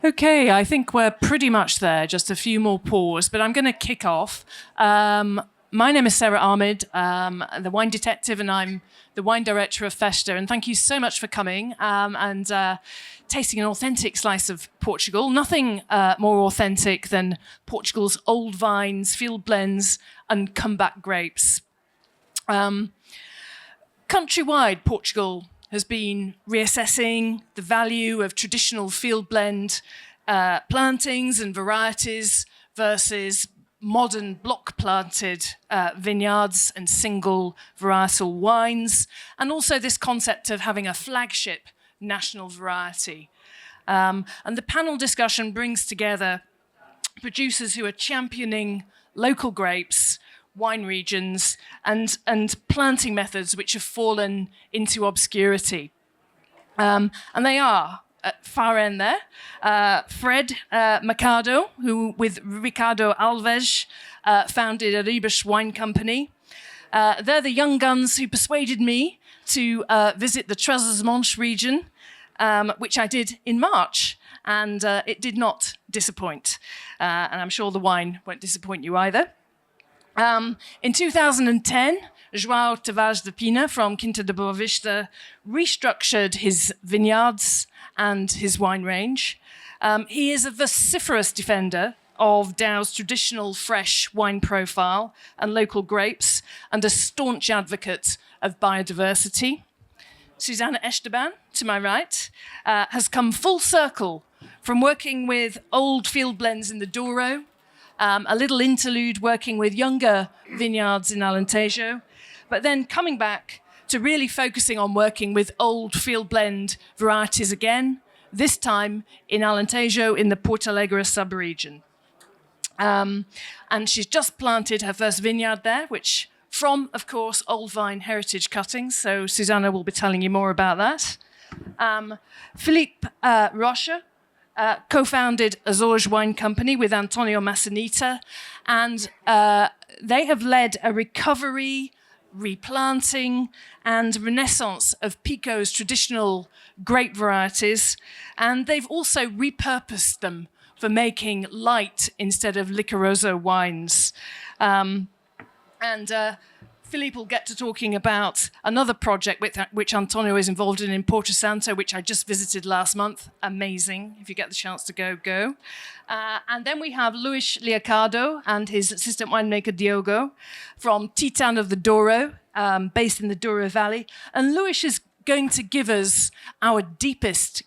Okay, I think we're pretty much there, just a few more pours, but I'm going to kick off. My name is Sarah Ahmed, the wine detective, and I'm the wine director of Festa. And thank you so much for coming and tasting an authentic slice of Portugal. Nothing more authentic than Portugal's old vines, field blends, and comeback grapes. Countrywide, Portugal has been reassessing the value of traditional field blend plantings and varieties versus modern block planted vineyards and single varietal wines, and also this concept of having a flagship national variety. And the panel discussion brings together producers who are championing local grapes, wine regions, and planting methods which have fallen into obscurity. And they are, at far end there, Fred Mercado, who with Ricardo Alves founded a Ribas Wine Company. They're the young guns who persuaded me to visit the Trás-os-Montes region, which I did in March, and it did not disappoint. And I'm sure the wine won't disappoint you either. In 2010, João Tavares de Pina from Quinta de Boa Vista restructured his vineyards and his wine range. He is a vociferous defender of Dow's traditional fresh wine profile and local grapes, and a staunch advocate of biodiversity. Susana Esteban, to my right, has come full circle from working with old field blends in the Douro, a little interlude working with younger vineyards in Alentejo, but then coming back to really focusing on working with old field blend varieties again, this time in Alentejo in the Porto Alegre sub-region. And she's just planted her first vineyard there, which from, of course, old vine heritage cuttings, so Susana will be telling you more about that. Philippe Rocha co-founded Azores Wine Company with Antonio Massanita, and they have led a recovery, replanting, and renaissance of Pico's traditional grape varieties, and they've also repurposed them for making light instead of liquoroso wines. Philippe will get to talking about another project which Antonio is involved in Porto Santo, which I just visited last month. Amazing. If you get the chance to go, go. And then we have Luis Liacado and his assistant winemaker Diogo from Titan of the Douro, based in the Douro Valley. And Luis is going to give us our deepest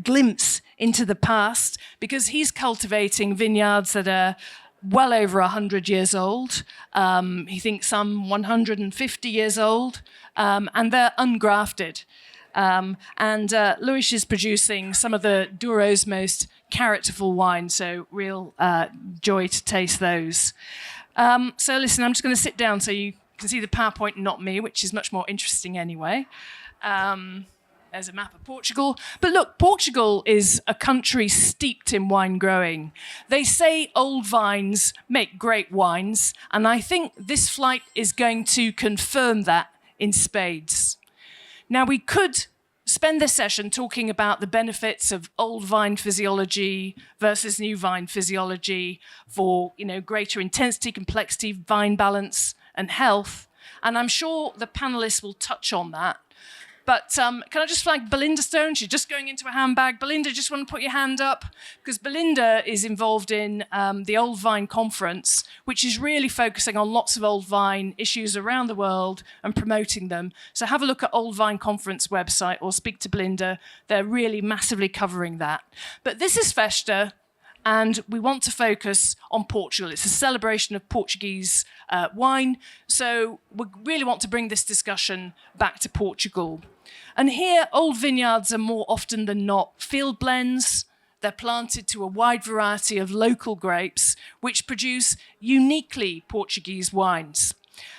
glimpse into the past, because he's cultivating vineyards that are well over 100 years old. He thinks some 150 years old, and they're ungrafted. Luis is producing some of the Douro's most characterful wine, so real joy to taste those. So listen, I'm just going to sit down so you can see the PowerPoint, not me, which is much more interesting anyway. There's a map of Portugal. But look, Portugal is a country steeped in wine growing. They say old vines make great wines, and I think this flight is going to confirm that in spades. Now, we could spend this session talking about the benefits of old vine physiology versus new vine physiology for, greater intensity, complexity, vine balance, and health. And I'm sure the panelists will touch on that. But can I just flag Belinda Stone? She's just going into a handbag. Belinda, just want to put your hand up, because Belinda is involved in the Old Vine Conference, which is really focusing on lots of old vine issues around the world and promoting them. So have a look at Old Vine Conference website or speak to Belinda. They're really massively covering that. But this is Festa, and we want to focus on Portugal. It's a celebration of Portuguese wine, so we really want to bring this discussion back to Portugal. And here, old vineyards are more often than not field blends. They're planted to a wide variety of local grapes, which produce uniquely Portuguese wines.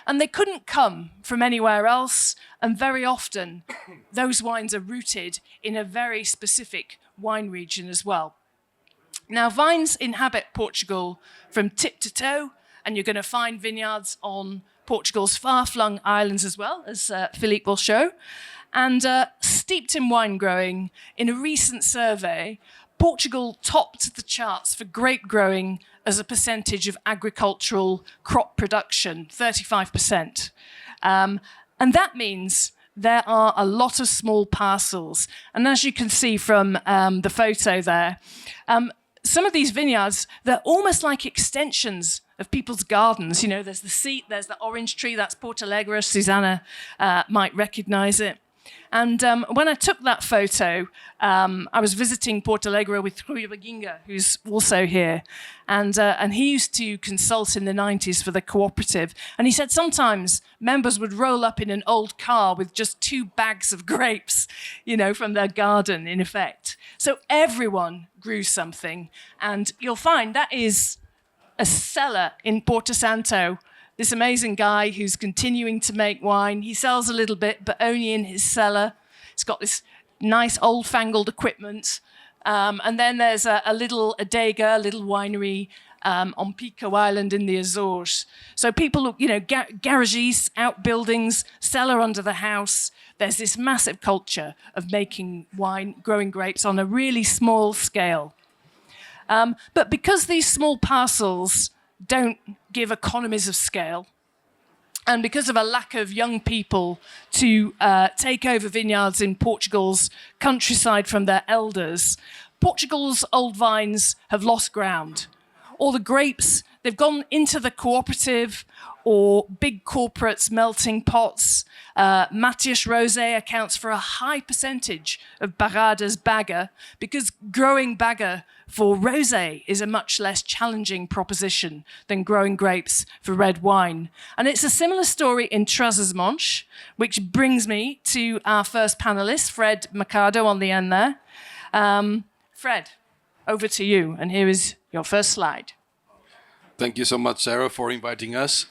And they couldn't come from anywhere else, and very often, those wines are rooted in a very specific wine region as well. Now, vines inhabit Portugal from tip to toe, and you're going to find vineyards on Portugal's far-flung islands as well, as Philippe will show. And steeped in wine growing, in a recent survey, Portugal topped the charts for grape growing as a percentage of agricultural crop production, 35%. And that means there are a lot of small parcels. And as you can see from the photo there, some of these vineyards, they're almost like extensions of people's gardens. You know, there's the seat, there's the orange tree, that's Portalegre. Susanna might recognize it. And when I took that photo, I was visiting Portalegre with Rui Baginga, who's also here. And he used to consult in the 90s for the cooperative. And he said sometimes members would roll up in an old car with just 2 bags of grapes, you know, from their garden, in effect. So everyone grew something. And you'll find that is a cellar in Porto Santo. This amazing guy who's continuing to make wine. He sells a little bit, but only in his cellar. He's got this nice old-fangled equipment. And then there's a little adega, a little winery on Pico Island in the Azores. So people, you know, garages, outbuildings, cellar under the house. There's this massive culture of making wine, growing grapes on a really small scale. But because these small parcels don't give economies of scale, and because of a lack of young people to take over vineyards in Portugal's countryside from their elders, Portugal's old vines have lost ground. All the grapes, they've gone into the cooperative or big corporates' melting pots. Matias Rosé accounts for a high percentage of Barrada's Bagger because growing Bagger for rosé is a much less challenging proposition than growing grapes for red wine. And it's a similar story in Trás-os-Montes, which brings me to our first panelist, Fred Mercado, on the end there. Fred, over to you, and here is your first slide. Thank you so much, Sarah, for inviting us.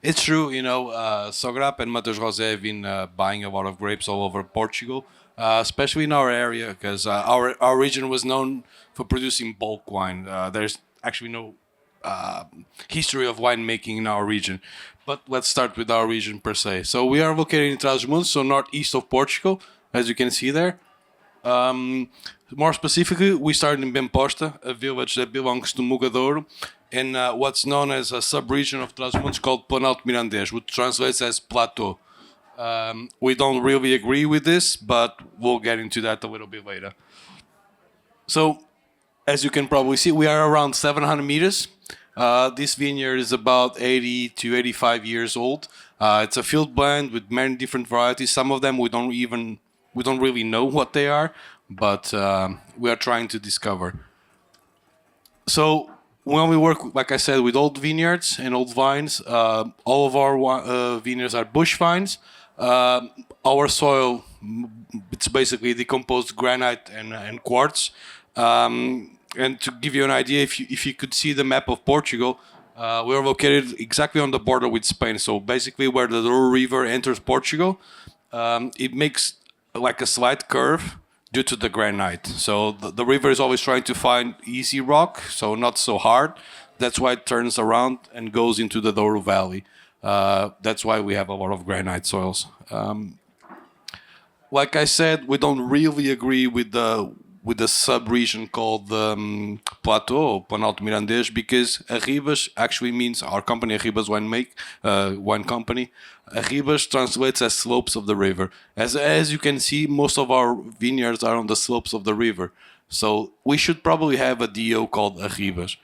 It's true, you know, Sograp and Matheus Rosé have been buying a lot of grapes all over Portugal, especially in our area, because our region was known for producing bulk wine. There's actually no history of winemaking in our region. But let's start with our region per se. So we are located in Trás-os-Montes, so northeast of Portugal, as you can see there. More specifically, we started in Bemposta, a village that belongs to Mugadouro, in what's known as a sub-region of Trás-os-Montes called Planalto Mirandês, which translates as plateau. We don't really agree with this, but we'll get into that a little bit later. So, as you can probably see, we are around 700 meters. This vineyard is about 80 to 85 years old. It's a field blend with many different varieties. Some of them we don't really know what they are, but we are trying to discover. So when we work, like I said, with old vineyards and old vines, all of our vineyards are bush vines. Our soil, it's basically decomposed granite and quartz. And to give you an idea, if you could see the map of Portugal, we're located exactly on the border with Spain. So basically where the Douro River enters Portugal, it makes like a slight curve due to the granite. So the river is always trying to find easy rock, so not so hard. That's why it turns around and goes into the Douro Valley. That's why we have a lot of granite soils. Like I said, we don't really agree with the sub-region called Plateau, or Planalto Mirandês, because Arribas actually means our company, Arribas Wine Company. Arribas translates as slopes of the river. As you can see, most of our vineyards are on the slopes of the river. So we should probably have a DO called Arribas.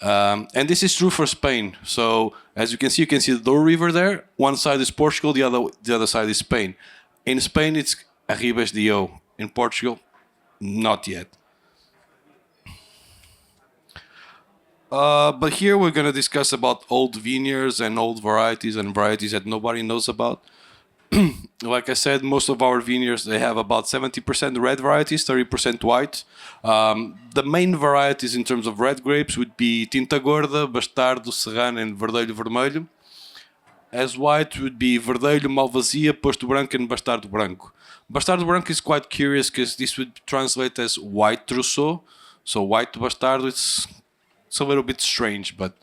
And this is true for Spain. So as you can see the Douro River there. One side is Portugal, the other side is Spain. In Spain, it's Arribas DO. In Portugal, not yet. But here we're going to discuss about old vineyards and old varieties and varieties that nobody knows about. Like I said, most of our vineyards, they have about 70% red varieties, 30% white. The main varieties in terms of red grapes would be Tinta Gorda, Bastardo, Serrano, and Verdelho Vermelho. As white would be Verdelho, Malvasia, Posto Branco, and Bastardo Branco. Bastardo Branco is quite curious because this would translate as white Trousseau. So white Bastardo, it's a little bit strange, but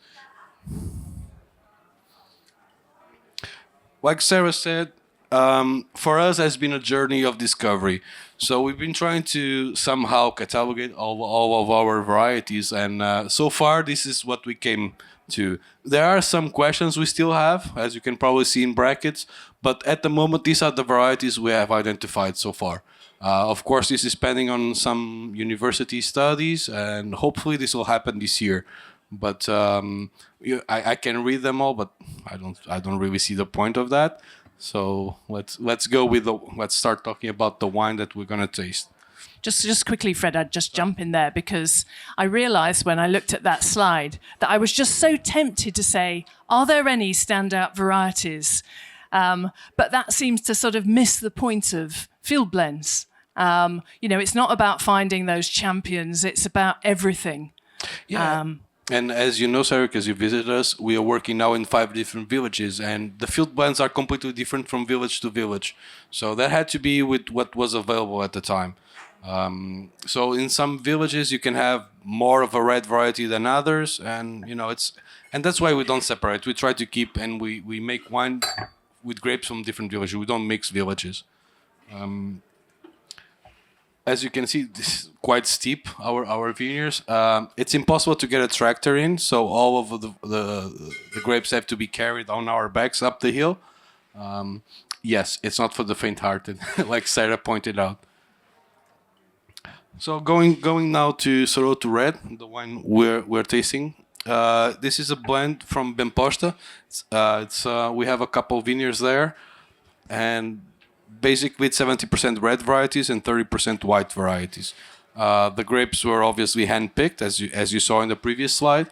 like Sarah said, For us has been a journey of discovery. So we've been trying to somehow catalogate all of our varieties, and so far this is what we came to. There are some questions we still have, as you can probably see in brackets, but at the moment these are the varieties we have identified so far. Of course, this is pending on some university studies, and hopefully this will happen this year. But I can read them all, but I don't really see the point of that. So let's start talking about the wine that we're gonna taste. Just quickly, Fred, I'd just jump in there because I realised when I looked at that slide that I was just so tempted to say, are there any standout varieties? But that seems to sort of miss the point of field blends. It's not about finding those champions, it's about everything. Yeah. And as you know, Sarah, because you visited us, we are working now in 5 different villages, and the field blends are completely different from village to village. So that had to be with what was available at the time. So in some villages you can have more of a red variety than others, and and that's why we don't separate. We try to keep, and we make wine with grapes from different villages. We don't mix villages. As you can see, this is quite steep, our vineyards. It's impossible to get a tractor in, so all of the grapes have to be carried on our backs up the hill. Yes, it's not for the faint-hearted, like Sarah pointed out. So going now to Soroto Red, the wine we're tasting. This is a blend from Bemposta. We have a couple vineyards there, and basically it's 70% red varieties and 30% white varieties. The grapes were obviously hand-picked, as you saw in the previous slide,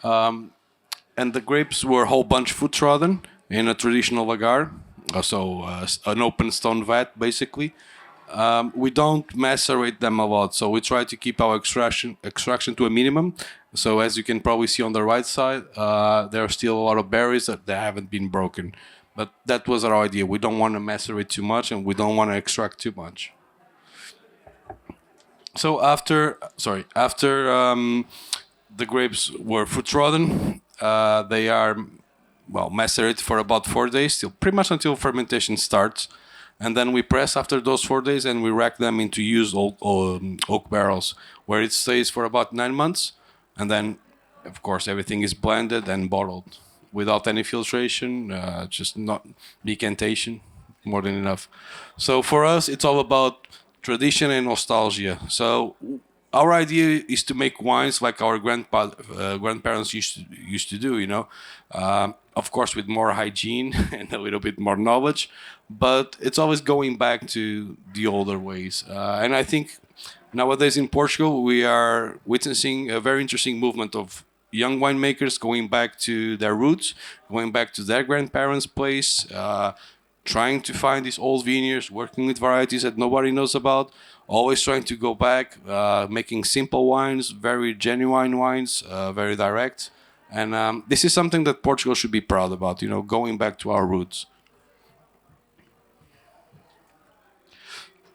and the grapes were whole bunch foot trodden in a traditional lagar, so an open stone vat basically. We don't macerate them a lot, so we try to keep our extraction to a minimum. So as you can probably see on the right side, there are still a lot of berries that haven't been broken. But that was our idea. We don't want to macerate too much, and we don't want to extract too much. So after the grapes were foot trodden, they are macerated for about 4 days, till pretty much until fermentation starts. And then we press after those 4 days, and we rack them into used oak barrels, where it stays for about 9 months. And then, of course, everything is blended and bottled without any filtration, just not decantation, more than enough. So for us, it's all about tradition and nostalgia. So our idea is to make wines like our grandparents used to do, of course with more hygiene and a little bit more knowledge, but it's always going back to the older ways. And I think nowadays in Portugal, we are witnessing a very interesting movement of young winemakers going back to their roots, going back to their grandparents' place, trying to find these old vineyards, working with varieties that nobody knows about, always trying to go back, making simple wines, very genuine wines, very direct. And this is something that Portugal should be proud about, going back to our roots.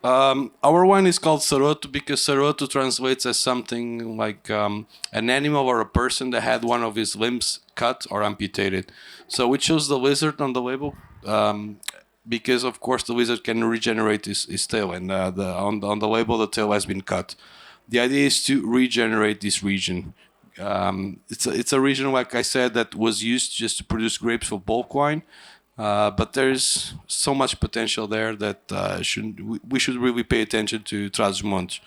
Our wine is called Saroto because Saroto translates as something like an animal or a person that had one of his limbs cut or amputated. So we chose the lizard on the label because, of course, the lizard can regenerate his tail, and on the label the tail has been cut. The idea is to regenerate this region. It's a region, like I said, that was used just to produce grapes for bulk wine. But there's so much potential there that we should really pay attention to Trás-os-Montes.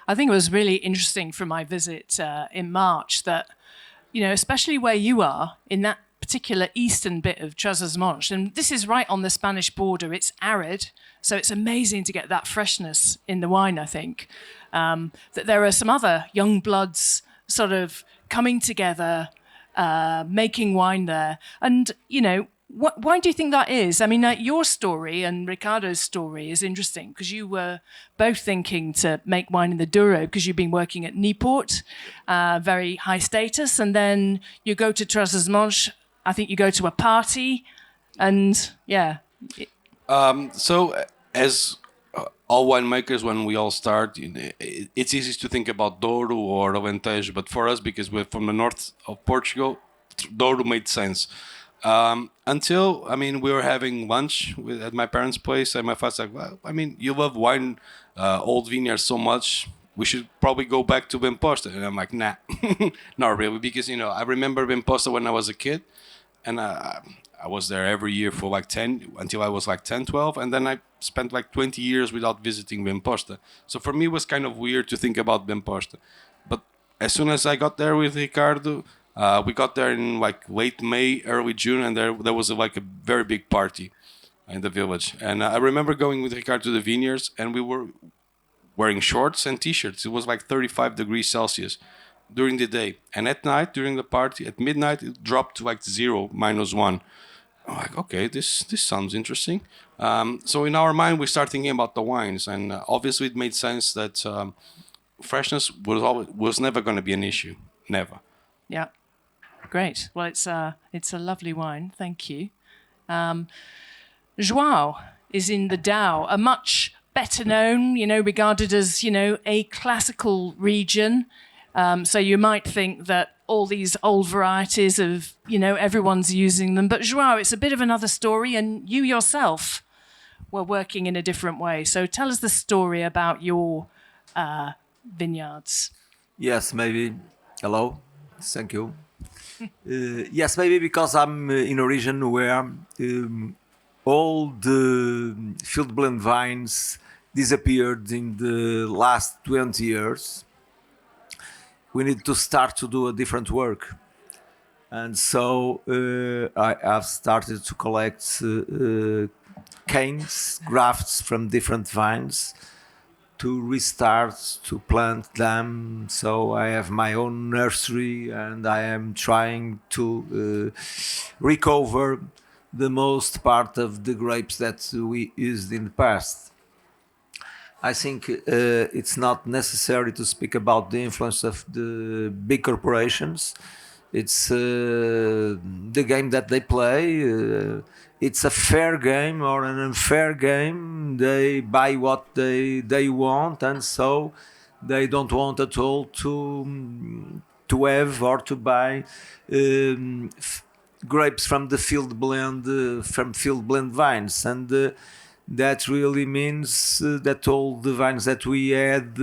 I think it was really interesting from my visit in March that, especially where you are in that particular eastern bit of Trás-os-Montes, and this is right on the Spanish border, it's arid, so it's amazing to get that freshness in the wine, I think. That there are some other young bloods sort of coming together, making wine there. And, why do you think that is? I mean, your story and Ricardo's story is interesting because you were both thinking to make wine in the Douro because you've been working at Newport, very high status, and then you go to Trás-os-Montes. I think you go to a party, and yeah. So as all winemakers, when we all start, it's easy to think about Douro or Alentejo, but for us, because we're from the north of Portugal, Douro made sense. Until, I mean, we were having lunch at my parents' place, and my father's like, well, I mean, you love wine, old vineyards so much, we should probably go back to Bimposta. And I'm like, nah, not really, because, you know, I remember Bimposta when I was a kid, and I was there every year for like 10, until I was like 10, 12, and then I spent like 20 years without visiting Bimposta. So for me, it was kind of weird to think about Bimposta. But as soon as I got there with Ricardo, we got there in like late May, early June, and there was like a very big party in the village. And I remember going with Ricardo to the vineyards, and we were wearing shorts and t-shirts. It was like 35 degrees Celsius during the day. And at night, during the party, at midnight, it dropped to like 0, -1. I'm like, okay, this sounds interesting. So in our mind, we start thinking about the wines, and obviously it made sense that freshness was never going to be an issue, never. Yeah, great. Well, it's a lovely wine. Thank you. João is in the Dow, a much better known, regarded as, a classical region. So you might think that all these old varieties of, everyone's using them. But João, it's a bit of another story, and you yourself were working in a different way. So tell us the story about your vineyards. Yes, maybe. Hello. Thank you. Yes, maybe because I'm in a region where all the field blend vines disappeared in the last 20 years. We need to start to do a different work. And so I have started to collect canes, grafts from different vines to restart to plant them. So I have my own nursery, and I am trying to recover the most part of the grapes that we used in the past. I think it's not necessary to speak about the influence of the big corporations. It's the game that they play. It's a fair game or an unfair game. They buy what they want, and so they don't want at all to have or to buy grapes from the field blend vines, and that really means that all the vines that we had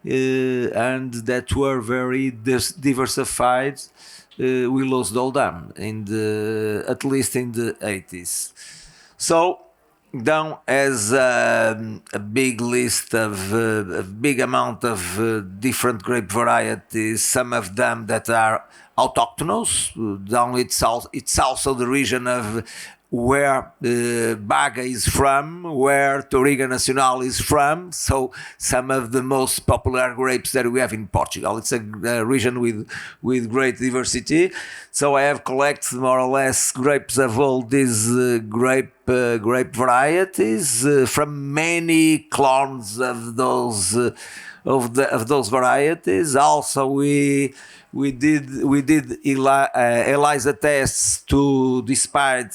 and that were very diversified, we lost all them at least in the 80s. So Down has a big list of a big amount of different grape varieties. Some of them that are autochthonous. Down it's also the region of where Baga is from, where Touriga Nacional is from. So some of the most popular grapes that we have in Portugal. It's a region with great diversity. So I have collected more or less grapes of all these grape varieties from many clones of those varieties. Also we did ELISA tests to despite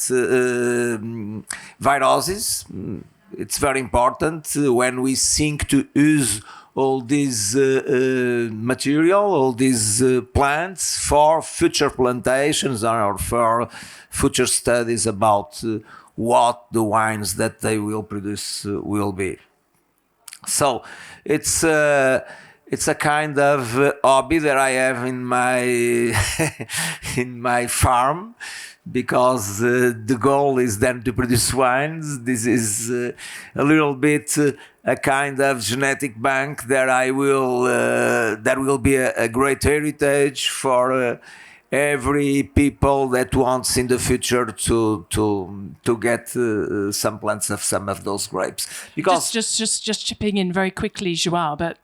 viruses. It's very important when we think to use all this material, all these plants for future plantations or for future studies about what the wines that they will produce will be. So it's a kind of hobby that I have in my farm, because the goal is then to produce wines. This is a little bit a kind of genetic bank that will be a great heritage for every people that wants in the future to get some plants of some of those grapes. Because just chipping in very quickly, João, but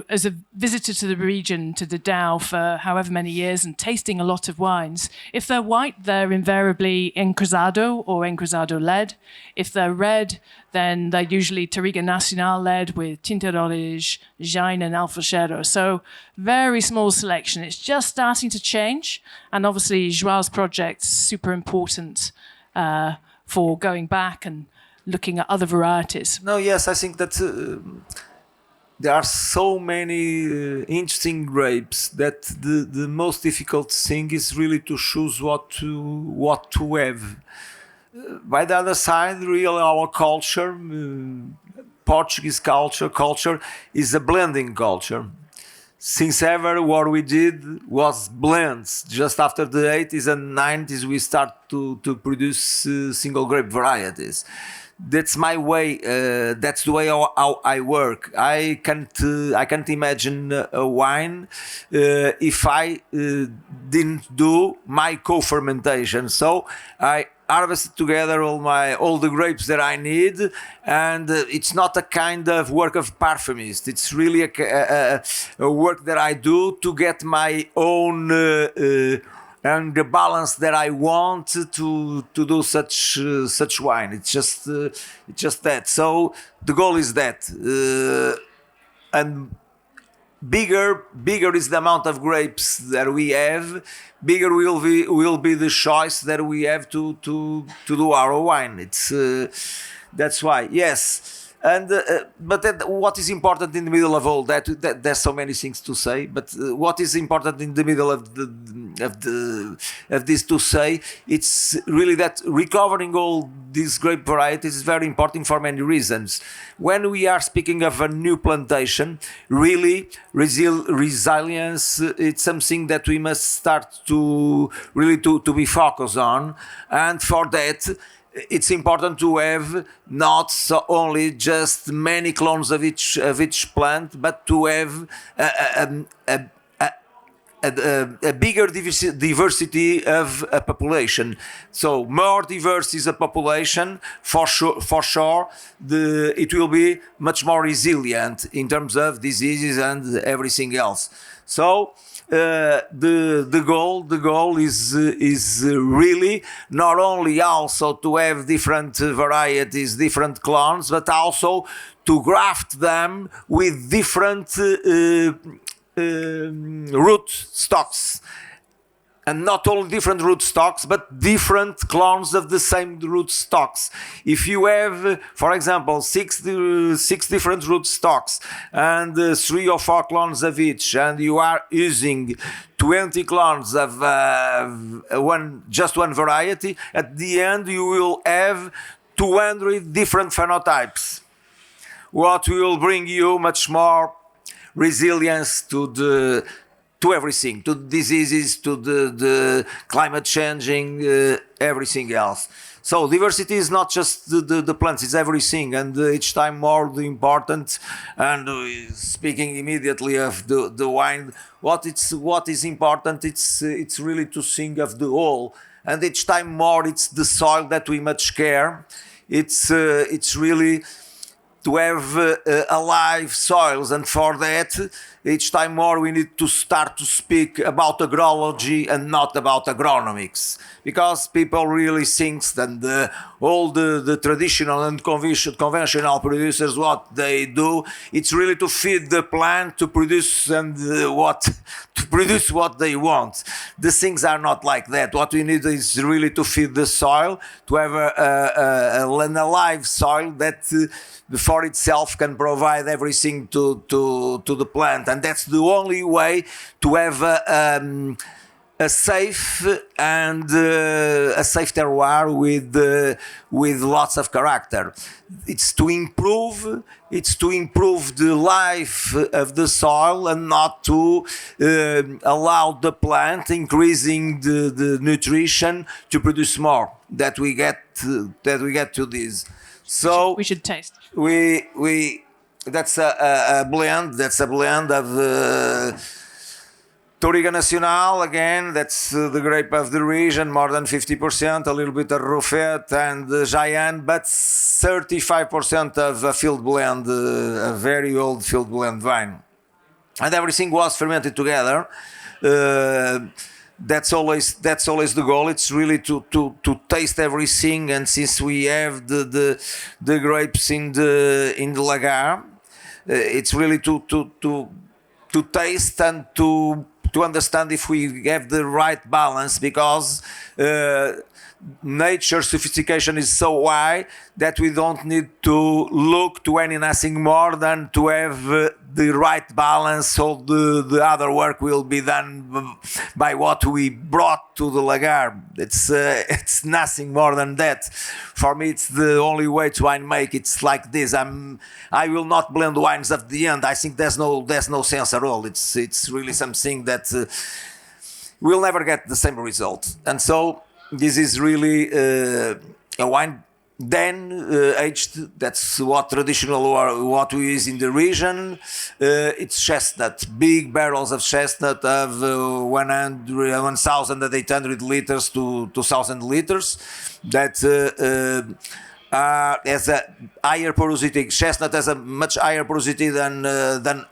as a visitor to the region, to the Dow for however many years and tasting a lot of wines, if they're white, they're invariably Encruzado or Encruzado led. If they're red, then they're usually Touriga Nacional led with Tinta de Orige, Jaime and Alfachero. So very small selection. It's just starting to change. And obviously João's project is super important for going back and looking at other varieties. No, yes, I think that there are so many interesting grapes that the most difficult thing is really to choose what to have. By the other side, really our culture, Portuguese culture is a blending culture. Since ever, what we did was blends. Just after the 80s and 90s, we start to produce single grape varieties. That's my way. That's the way how I work. I can't imagine a wine if I didn't do my co-fermentation. So I harvested together all the grapes that I need, and it's not a kind of work of parfumist. It's really a work that I do to get my own and the balance that I want to do such wine. It's just that. So the goal is that, and bigger is the amount of grapes that we have, bigger will be the choice that we have to do our wine. It's that's why, yes. And but what is important in the middle of all that, there's so many things to say, but what is important in the middle of this to say, it's really that recovering all these grape varieties is very important for many reasons. When we are speaking of a new plantation, really resilience, it's something that we must start to really to be focused on, and for that it's important to have not so only just many clones of each plant, but to have a bigger diversity of a population. So more diverse is a population, for sure, it will be much more resilient in terms of diseases and everything else. So the goal is really not only also to have different varieties, different clones, but also to graft them with different root stocks. And not only different root stocks, but different clones of the same root stocks. If you have, for example, six different root stocks and 3 or 4 clones of each, and you are using 20 clones of just one variety, at the end you will have 200 different phenotypes, what will bring you much more resilience to everything, to diseases, to the climate changing, everything else. So diversity is not just the plants, it's everything, and each time more the important. And speaking immediately of the wine, what is important, it's really to think of the whole, and each time more it's the soil that we much care. It's really to have alive soils, and for that each time more we need to start to speak about agrology and not about agronomics, because people really think that all the traditional and conventional producers, what they do, it's really to feed the plant to produce what they want. The things are not like that. What we need is really to feed the soil, to have an alive soil that for itself can provide everything to the plant, and that's the only way to have a safe and a safe terroir with lots of character. It's to improve the life of the soil, and not to allow the plant increasing the nutrition to produce more that we get to this. So we should taste. That's a blend. That's a blend of Touriga Nacional. Again, that's the grape of the region, more than 50%. A little bit of Ruffet and Jayan, but 35% of a field blend, a very old field blend vine, and everything was fermented together. That's always the goal. It's really to taste everything, and since we have the grapes in the lagar, it's really to taste and to understand if we have the right balance, because nature sophistication is so high that we don't need to look to any nothing more than to have the right balance, so the other work will be done by what we brought to the lagar. It's nothing more than that. For me, it's the only way to wine make. It's like this. I will not blend wines at the end. I think there's no sense at all. It's really something that we'll never get the same result. And so this is really a wine then aged. That's what traditional or what we use in the region. It's chestnut, big barrels of chestnut of 1,800 liters to 2,000 liters. That has a higher porosity. Chestnut has a much higher porosity than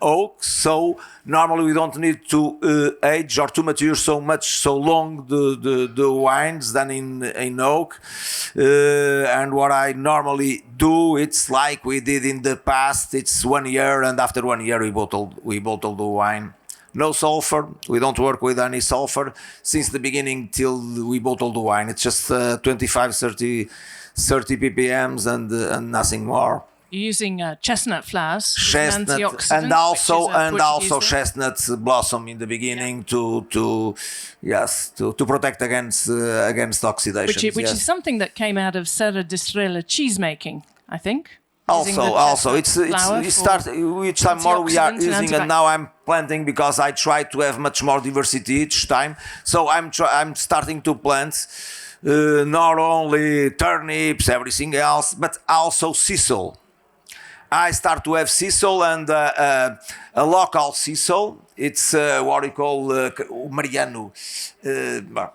oak, so normally we don't need to age or to mature so long the wines than in oak. And what I normally do, it's like we did in the past. It's 1 year, and after 1 year we bottle the wine. No sulfur. We don't work with any sulfur since the beginning till we bottle the wine. It's just 25, 30 ppms and nothing more. You're using chestnut flowers, chestnut, antioxidant, and also name. chestnut blossom in the beginning to protect against oxidation. Which is something that came out of Serra da Estrela cheese making, I think. Also, we start each time more we are using, and now I'm planting because I try to have much more diversity each time. So I'm starting to plant not only turnips, everything else, but also sisal. I start to have sisal and a local sisal. It's what we call Mariano. It's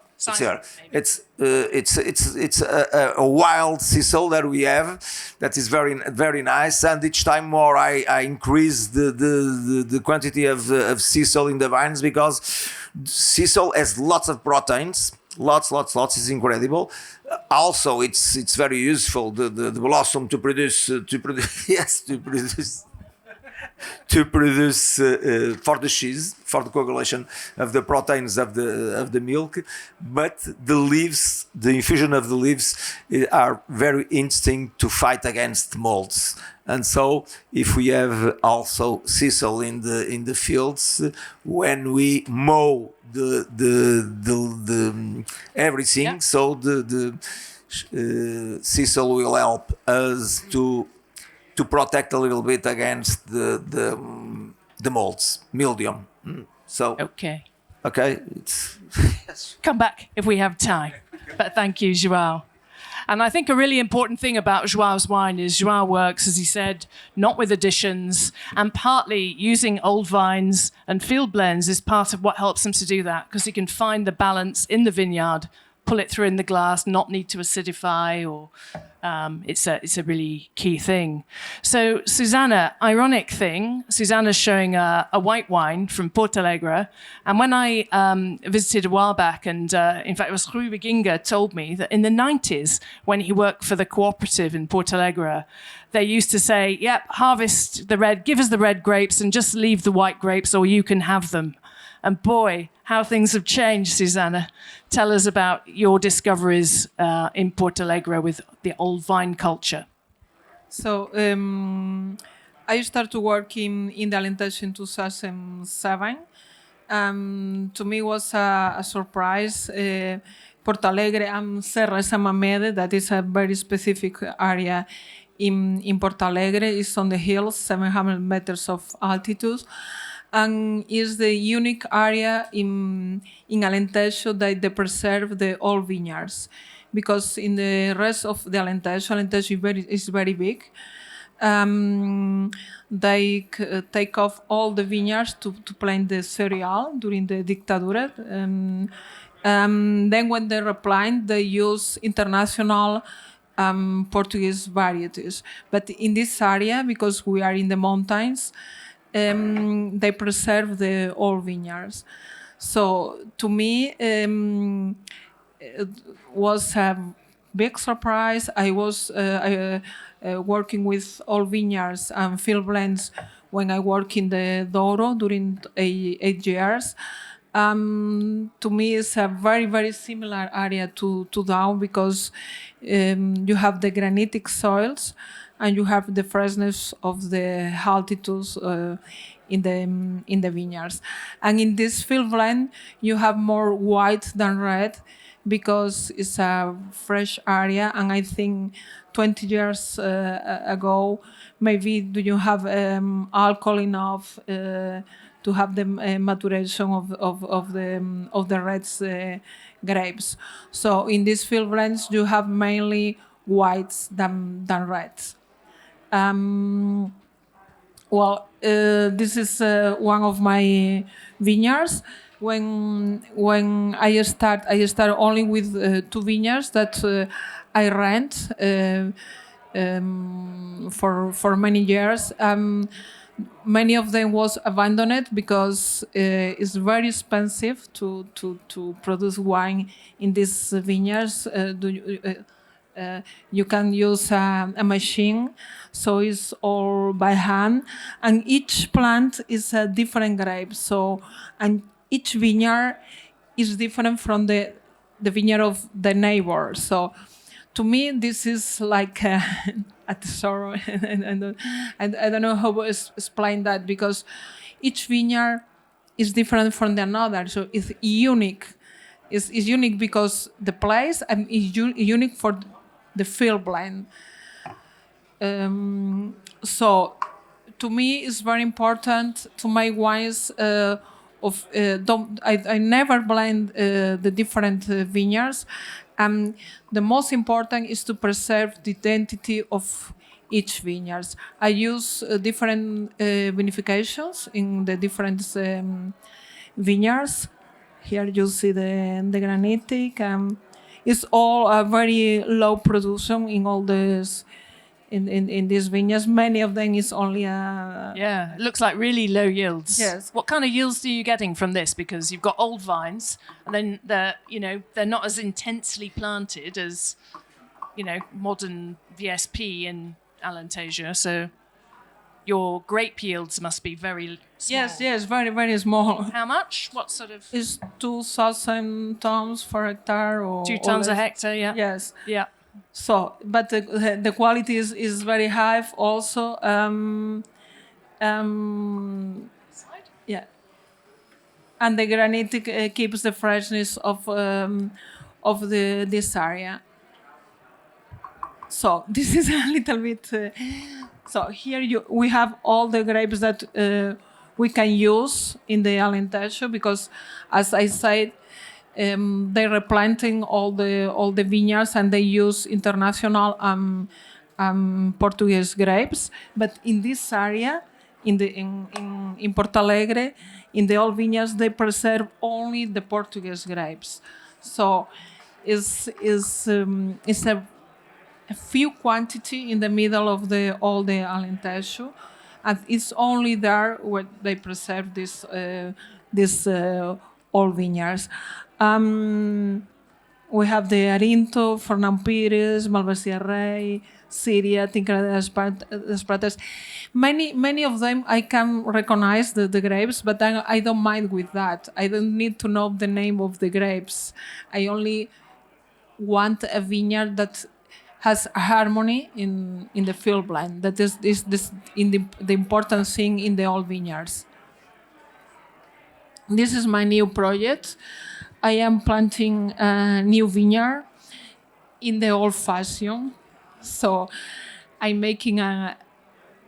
a wild sisal that we have that is very very nice, and each time more I increase the quantity of sisal in the vines, because sisal has lots of proteins. Lots. It's incredible. Also, it's very useful. The blossom to produce for the cheese, for the coagulation of the proteins of the milk. But the leaves, the infusion of the leaves, are very interesting to fight against molds. And so, if we have also sisal in the fields, when we mow the everything, yeah. So the sisal will help us to protect a little bit against the molds, mildew. So okay. Yes. Come back if we have time. But thank you, João. And I think a really important thing about João's wine is João works, as he said, not with additions, and partly using old vines and field blends is part of what helps him to do that, because he can find the balance in the vineyard, pull it through in the glass, not need to acidify, or it's a really key thing. So Susana, ironic thing, Susana's showing a white wine from Porto Alegre, and when I visited a while back, and in fact it was Rui Beginga told me that in the 90s, when he worked for the cooperative in Porto Alegre, they used to say, yep, harvest the red, give us the red grapes and just leave the white grapes or you can have them. And boy, how things have changed, Susana. Tell us about your discoveries in Porto Alegre with the old vine culture. So I started working in the Alentejo in 2007. To me, it was a surprise. Porto Alegre and Serra de Mamede, that is a very specific area in Porto Alegre, is on the hills, 700 meters of altitude. And is the unique area in Alentejo that they preserve the old vineyards, because in the rest of the Alentejo is very big. They take off all the vineyards to plant the cereal during the dictadura. Then when they replant, they use international Portuguese varieties. But in this area, because we are in the mountains, they preserve the old vineyards. So to me, it was a big surprise. I was working with old vineyards and field blends when I worked in the Douro during 8 years. To me, it's a very, very similar area to Down because you have the granitic soils and you have the freshness of the altitudes in the vineyards. And in this field blend, you have more white than red because it's a fresh area. And I think 20 years ago, maybe do you have alcohol enough to have the maturation of the red grapes. So in these field blends, you have mainly whites than reds. This is one of my vineyards. When I start only with 2 vineyards that I rent for many years. Many of them was abandoned because it's very expensive to produce wine in these vineyards. You can use a machine, so it's all by hand, and each plant is a different grape. So, and each vineyard is different from the vineyard of the neighbor. So, to me, this is like a tesoro, and I don't know how to explain that because each vineyard is different from the another. So it's unique. It's unique because the place and is unique for the field blend. So to me, it's very important to make wines I never blend the different vineyards. The most important is to preserve the identity of each vineyards. I use different vinifications in the different vineyards. Here you see the granitic. It's all a very low production in all this. In these vineyards, many of them is only a... Yeah, it looks like really low yields. Yes. What kind of yields are you getting from this? Because you've got old vines, and then they're not as intensely planted as, modern VSP in Alentejo. So your grape yields must be very small. Yes, very, very small. How much? What sort of? It's 2,000 tons per hectare or 2 tons a less. hectare, yeah. Yes. Yeah. So, but the quality is very high also. Yeah. And the granitic keeps the freshness of this area. So this is a little bit. So here we have all the grapes that we can use in the Alentejo because, as I said, they're replanting all the vineyards and they use international Portuguese grapes. But in this area, in Porto Alegre, in the old vineyards, they preserve only the Portuguese grapes. So it's a few quantity in the middle of all the Alentejo, and it's only there where they preserve this old vineyards. We have the Arinto, Fernão Pires, Malvasia Rey, Syria, Tincara das Pratas. Many of them I can recognize the grapes, but I don't mind with that. I don't need to know the name of the grapes. I only want a vineyard that has a harmony in the field blend. That is this in the important thing in the old vineyards. This is my new project. I am planting a new vineyard in the old fashion. So I'm making a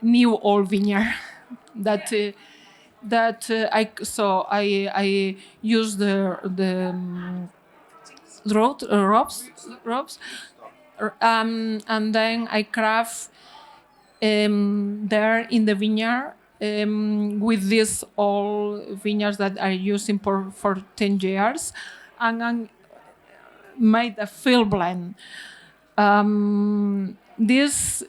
new old vineyard that I use the ropes, and then I craft there in the vineyard with these old vineyards that are using for 10 years, and made a field blend. This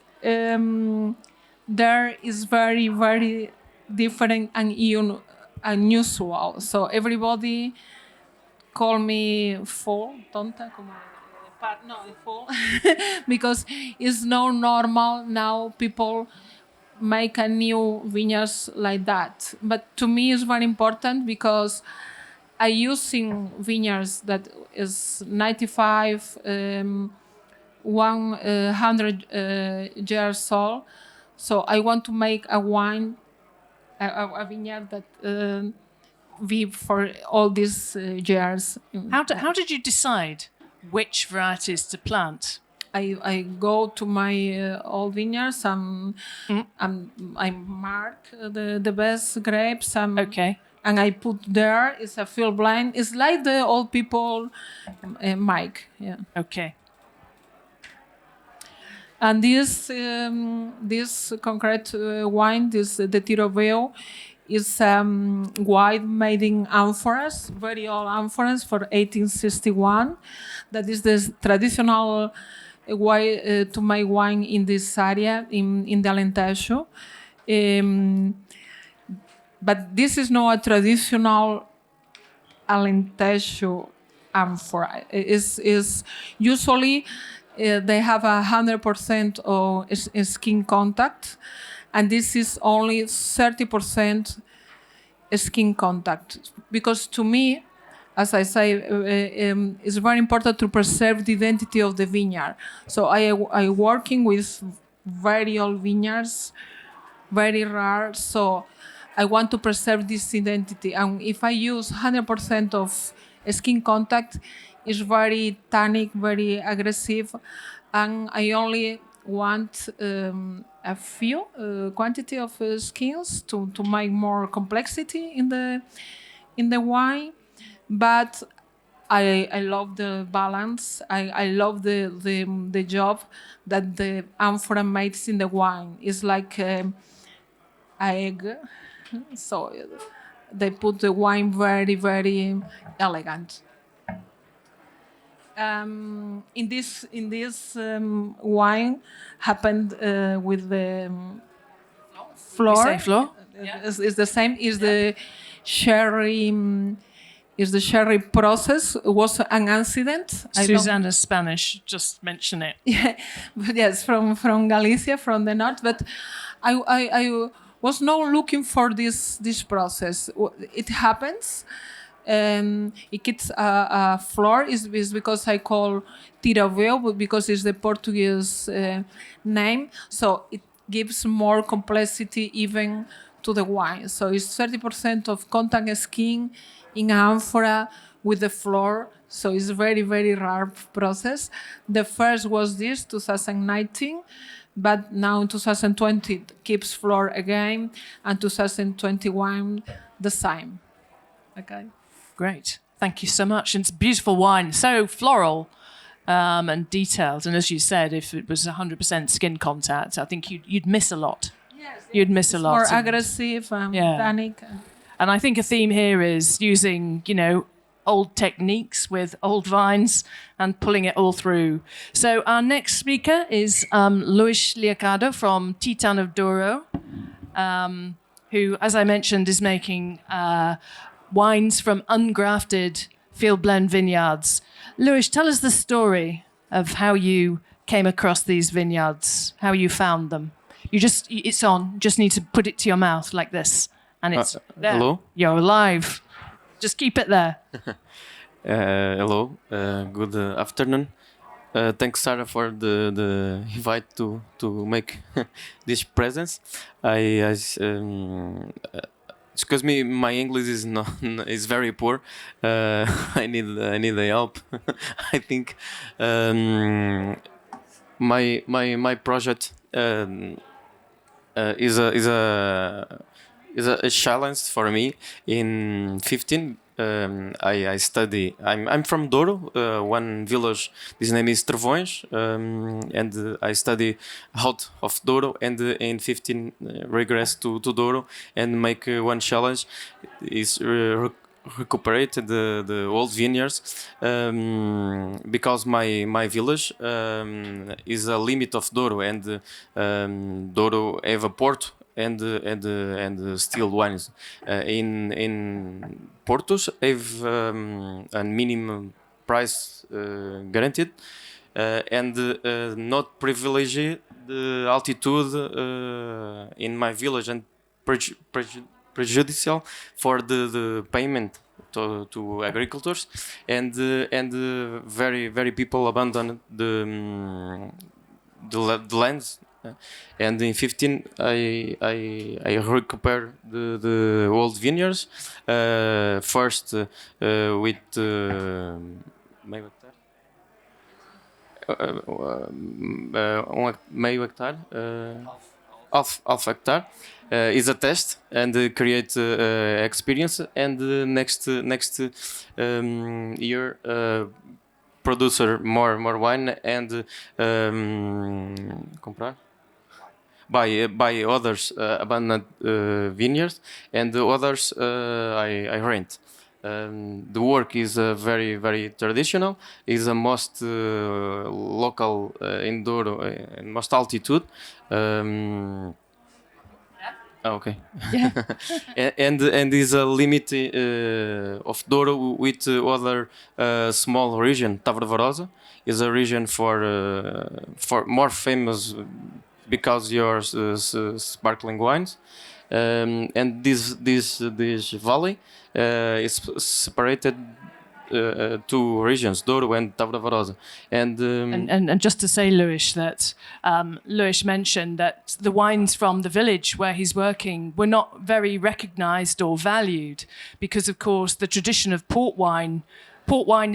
there is very, very different and unusual. So everybody call me fool, tonta, como fool, because it's not normal now. People make a new vineyards like that. But to me, it's very important because I using vineyards that is 95, 100 years old. So I want to make a wine, a vineyard that be for all these years. How did you decide which varieties to plant? I go to my old vineyards and I mark the best grapes. Okay. And I put there is a field blind. It's like the old people mic. Yeah. Okay. And this concrete wine, the Tiro Veo, is wine made in amphoras, very old amphoras for 1861. That is the traditional way to make wine in this area in the Alentejo. But this is not a traditional Alentejo amphora. Is usually they have 100% of skin contact, and this is only 30% skin contact. Because to me, as I say, it's very important to preserve the identity of the vineyard. So I working with very old vineyards, very rare. So I want to preserve this identity. And if I use 100% of skin contact, it's very tannic, very aggressive, and I only want a few quantity of skins to make more complexity in the wine. But I love the balance. I love the job that the amphora makes in the wine. It's like an egg. So they put the wine very, very elegant. In this wine happened with the floor. You say floor? Is the same. Is the sherry? Is the sherry process was an accident? Susanna's Spanish, just mention it. Yeah, but yes, from Galicia, from the north. But I was not looking for this process. It happens. It gets a floor is because I call Tiraveu, because it's the Portuguese name. So it gives more complexity even to the wine. So it's 30% of contact skin in amphora with the floor. So it's a very, very rare process. The first was this, 2019. But now in 2020 it keeps floor again, and 2021 the same. Okay. Great. Thank you so much. And it's beautiful wine, so floral and detailed. And as you said, if it was 100% skin contact, I think you'd miss a lot. Yes, you'd miss a lot. More aggressive and tannic. And I think a theme here is using, old techniques with old vines and pulling it all through. So our next speaker is Luis Liacado from Titan of Douro, who, as I mentioned, is making wines from ungrafted field blend vineyards. Luis, tell us the story of how you came across these vineyards, how you found them. It's on, just need to put it to your mouth like this, and it's there. Hello? You're alive. Just keep it there. Hello, good afternoon. Thanks, Sarah, for the invite to make this presence. Excuse me, my English is very poor. I need the help. I think my project is a challenge for me. In 15, I study. I'm from Douro, one village. This name is Trevões, and I study out of Douro. And in 15, regress to Douro and make one challenge is recuperate the old vineyards, because my village is a limit of Douro, and Douro have a port and still wines. In Portos have a minimum price guaranteed, and not privilege the altitude in my village, and prejudicial for the payment to agricultors, and very people abandoned the lands. And in 15, I recuperate the old vineyards, first with meio hectare, meio hectare, half hectare. Is a test and create experience, and next year producer more wine and comprar by others abandoned vineyards, and the others I rent. The work is very traditional. Is a most local indoor and most altitude. Okay. Yeah. And is a limit of Douro with other small region. Tavra is a region for more famous because your sparkling wines, and this valley is separated two regions, Douro and Tavra. And just to say, Lewis, that Lewis mentioned that the wines from the village where he's working were not very recognised or valued because, of course, the tradition of port wine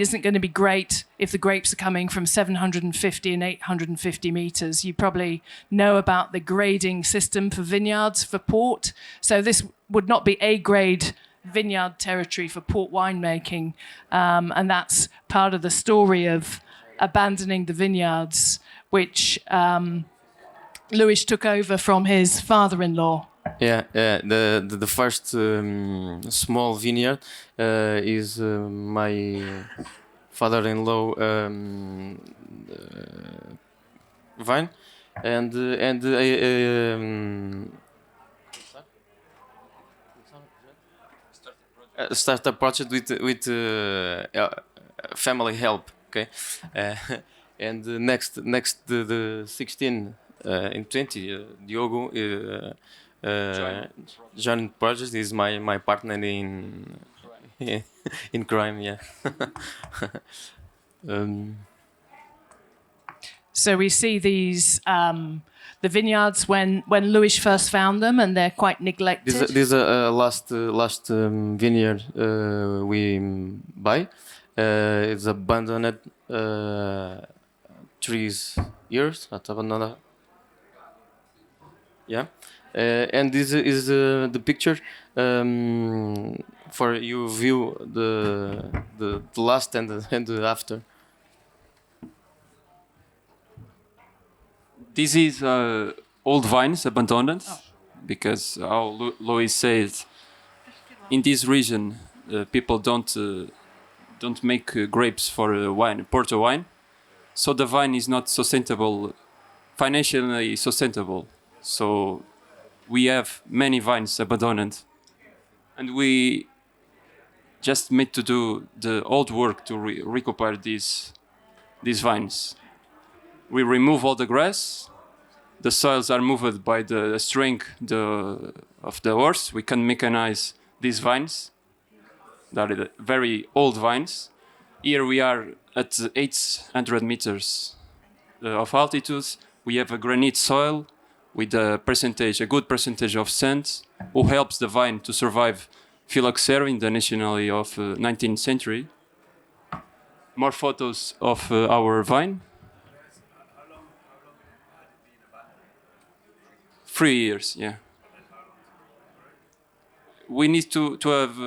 isn't going to be great if the grapes are coming from 750 and 850 metres. You probably know about the grading system for vineyards for port. So this would not be A-grade vineyard territory for port winemaking, and that's part of the story of abandoning the vineyards, which Lewis took over from his father-in-law. Yeah, the first small vineyard is my father-in-law vine, and start a project with family help. Okay, and next the 16 in 20 Diogo John project is my partner in in crime. Yeah. So we see these the vineyards when Lewis first found them, and they're quite neglected. This is a last vineyard we buy. It's abandoned 3 years. That's abandoned. Yeah, and this is the picture for you view the last and the after. This is old vines abandoned because how Lois says in this region people don't make grapes for wine, porter wine, so the vine is not sustainable, financially sustainable. So we have many vines abandoned, and we just made to do the old work to recuperate these vines. We remove all the grass. The soils are moved by the strength of the horse. We can mechanize these vines. That are very old vines. Here we are at 800 meters of altitude. We have a granite soil with a good percentage of sand, who helps the vine to survive phylloxera in the nationally of 19th century. More photos of our vine. 3 years, yeah. We need to have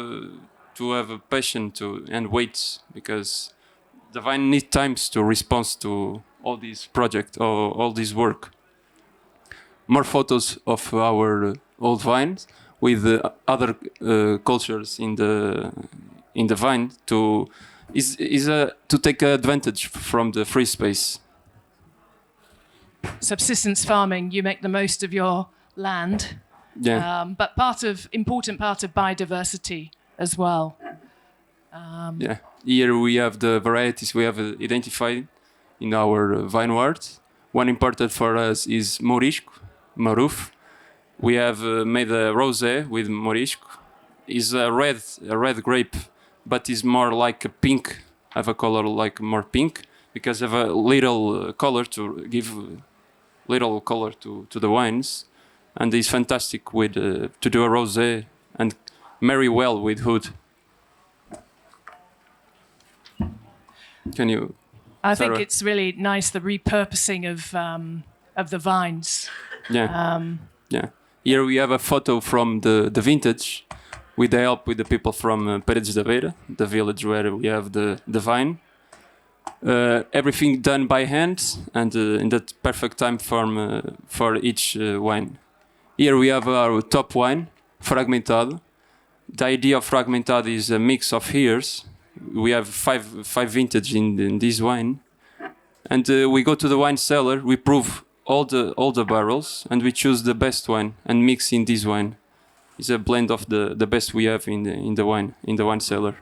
a patience and wait, because the vine needs times to respond to all these projects or all this work. More photos of our old vines with other cultures in the vine to take advantage from the free space. Subsistence farming, you make the most of your land, Yeah. but important part of biodiversity as well. Yeah. Here we have the varieties we have identified in our vineyard. One important for us is Morisco, Maruf. We have made a rosé with morisco. Is a red grape, but is more like a pink. Have a color like more pink because have a little color to give little color to the wines, and is fantastic with to do a rosé and marry well with hood. Can you? I think Sarah? it's really nice the repurposing of the vines. Yeah. Yeah. Here we have a photo from the vintage with the help with the people from Paredes da Beira, the village where we have the vine. Everything done by hand and in that perfect time for each wine. Here we have our top wine, Fragmentado. The idea of Fragmentado is a mix of years. We have five vintage in this wine. And we go to the wine cellar, we prove all the barrels, and we choose the best one and mix in this wine. It's a blend of the best we have in the wine cellar.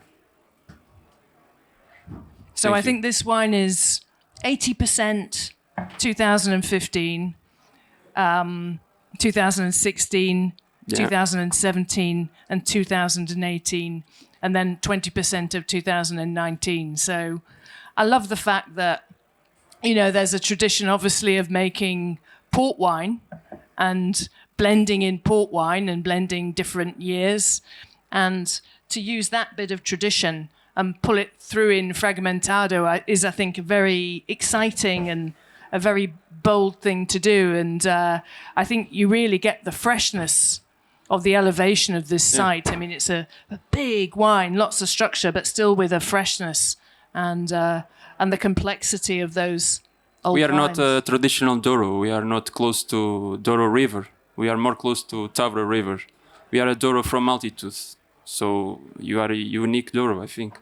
So I think this wine is 80% 2015, 2016, 2017, and 2018, and then 20% of 2019. So I love the fact that, there's a tradition, obviously, of making port wine and blending in port wine and blending different years. And to use that bit of tradition and pull it through in Fragmentado is, I think, very exciting and a very bold thing to do. And I think you really get the freshness of the elevation of this site. I mean, it's a big wine, lots of structure, but still with a freshness and the complexity of those old We are vines. not a traditional Douro. We are not close to Douro River. We are more close to Tavra River. We are a Douro from altitude. So you are a unique Douro, I think.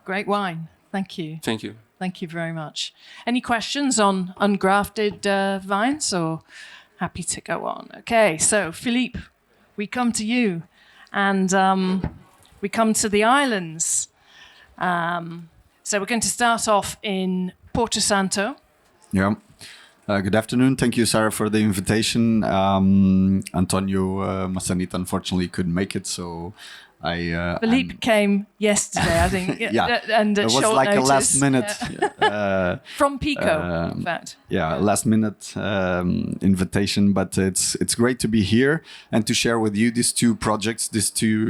Great wine. Thank you. Thank you. Thank you very much. Any questions on ungrafted vines, or happy to go on? Okay, so Philippe, we come to you, and we come to the islands. So we're going to start off in Porto Santo. Yeah. Good afternoon. Thank you, Sarah, for the invitation. Antonio Massanita unfortunately couldn't make it, so Philippe came yesterday, I think. Yeah, and at it was short like notice. a last minute. From Pico, in fact. Yeah, last minute invitation, but it's great to be here and to share with you these two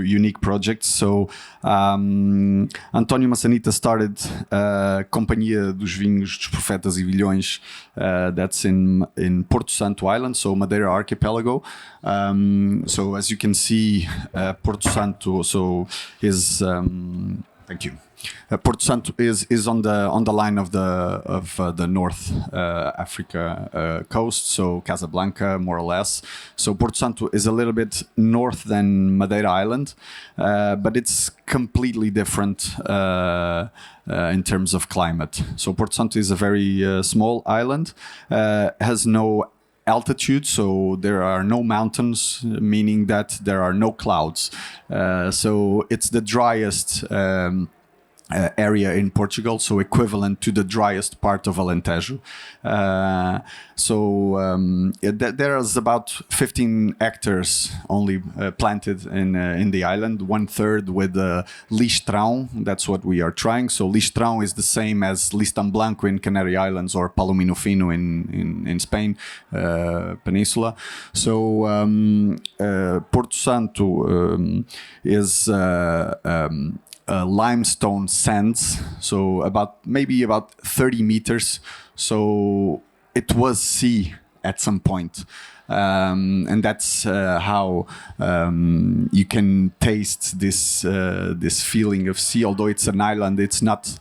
unique projects. So António Massanita started Companhia dos Vinhos dos Profetas e Vilhões, that's in Porto Santo Island, so Madeira Archipelago. So as you can see, Porto Santo is thank you. Porto Santo is on the line of the North Africa coast, so Casablanca more or less. So Porto Santo is a little bit north than Madeira Island, but it's completely different in terms of climate. So Porto Santo is a very small island, has no altitude, so there are no mountains, meaning that there are no clouds. So it's the driest area in Portugal, so equivalent to the driest part of Alentejo. There is about 15 hectares only planted in the island, 1/3 with listrão. That's what we are trying. So listrão is the same as Listão Blanco in Canary Islands or Palomino Fino in Spain, peninsula. So Porto Santo is limestone sands, so maybe about 30 meters. So it was sea at some point. And that's how you can taste this feeling of sea. Although it's an island, it's not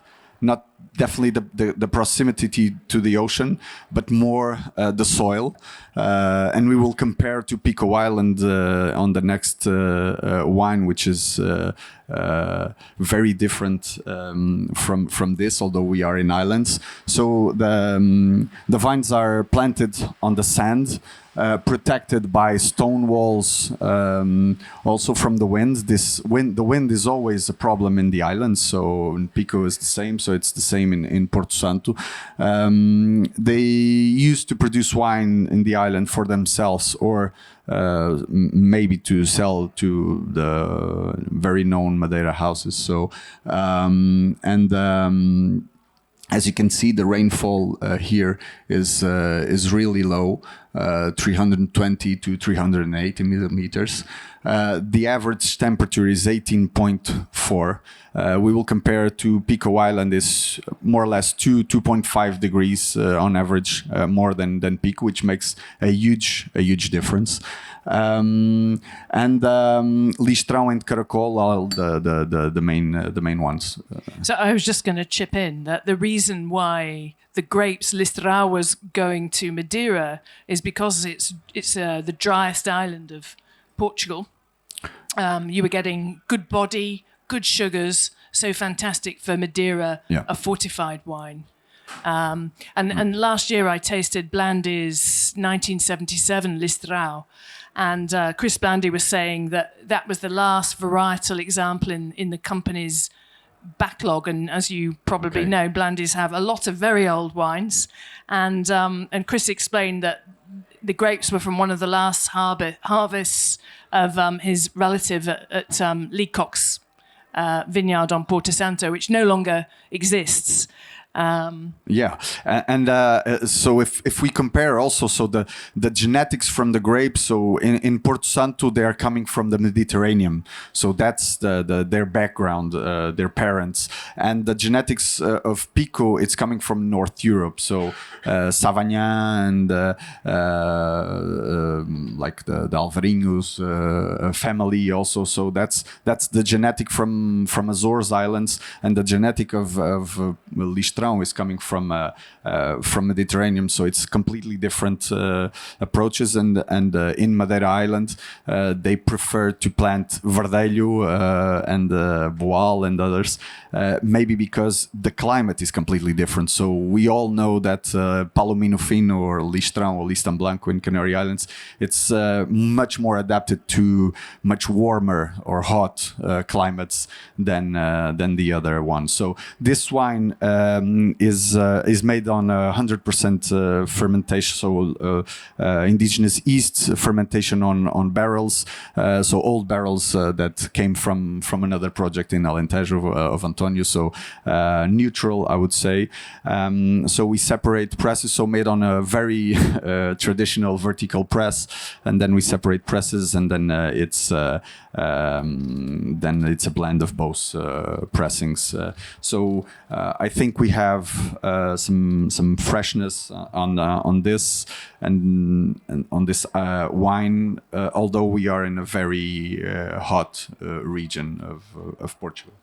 definitely the proximity to the ocean, but more the soil. And we will compare to Pico Island on the next wine, which is very different from this, although we are in islands. So the vines are planted on the sand. protected by stone walls, also from the wind. The wind is always a problem in the islands, so in Pico is the same, so it's the same in Porto Santo. They used to produce wine in the island for themselves, or maybe to sell to the very known Madeira houses. So as you can see, the rainfall here is really low, 320 to 380 millimeters. The average temperature is 18.4. We will compare to Pico Island is more or less 2.5 degrees on average more than Pico, which makes a huge difference. And Listrão and Caracol are the main ones. So I was just going to chip in that the reason why the grapes Listrão was going to Madeira is because it's the driest island of Portugal. You were getting good body, good sugars, so fantastic for Madeira, a fortified wine. And last year I tasted Blandy's 1977 Listrão, and Chris Blandy was saying that was the last varietal example in the company's backlog. And as you probably know, Blandy's have a lot of very old wines, and Chris explained that the grapes were from one of the last harvests of his relative at Leacock's vineyard on Porto Santo, which no longer exists. So if we compare also, so the genetics from the grapes, so in Porto Santo they are coming from the Mediterranean, so that's their background, their parents, and the genetics of Pico, it's coming from North Europe, so Savagnin and like the Alvarinhos family also, so that's the genetic from Azores Islands, and the genetic of Listrão is coming from Mediterranean, so it's completely different approaches. And in Madeira Island, they prefer to plant Verdelho and Boal and others, maybe because the climate is completely different. So we all know that Palomino Fino or Listrão or Listan Blanco in Canary Islands, it's much more adapted to much warmer or hot climates than the other one. So this wine is made on 100% fermentation, so indigenous yeast fermentation on barrels, so old barrels that came from another project in Alentejo of Antonio, so neutral, I would say. So we separate presses, so made on a very traditional vertical press, and then we separate presses, and then it's a blend of both pressings. So I think we have some freshness on this and on this wine, although we are in a very hot region of Portugal.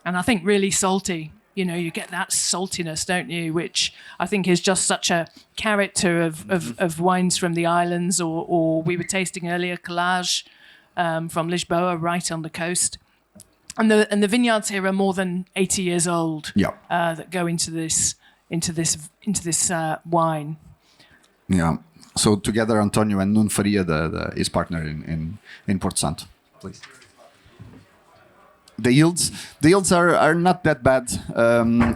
And I think really salty. You know, you get that saltiness, don't you? Which I think is just such a character of wines from the islands, or we were tasting earlier Collage from Lisboa, right on the coast. And the vineyards here are more than 80 years old. That go into this wine. Yeah. So together, Antonio and Nuno Faria, his partner in Porto Santo, please. The yields are not that bad.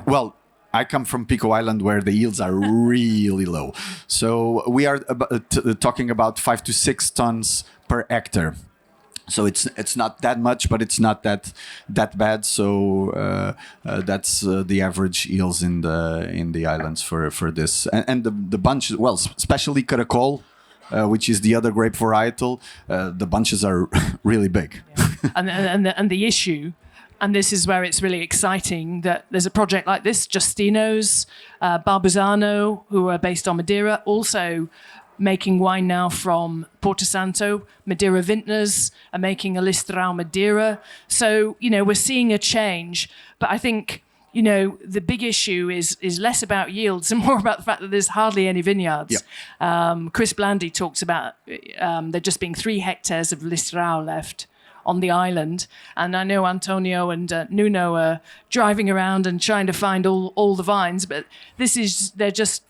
Well, I come from Pico Island where the yields are really low. So we are talking about 5 to 6 tons per hectare. So it's not that much, but it's not that bad. So that's the average yields in the islands for this. And the bunches, well, especially Caracol, which is the other grape varietal, the bunches are really big. Yeah. and the issue, and this is where it's really exciting, that there's a project like this, Justino's, Barbuzano, who are based on Madeira, also making wine now from Porto Santo. Madeira vintners are making a Listrão Madeira. So, you know, we're seeing a change. But I think, you know, the big issue is less about yields and more about the fact that there's hardly any vineyards. Chris Blandy talks about there just being 3 hectares of Listrão left on the island. And I know Antonio and Nuno are driving around and trying to find all the vines, but they're just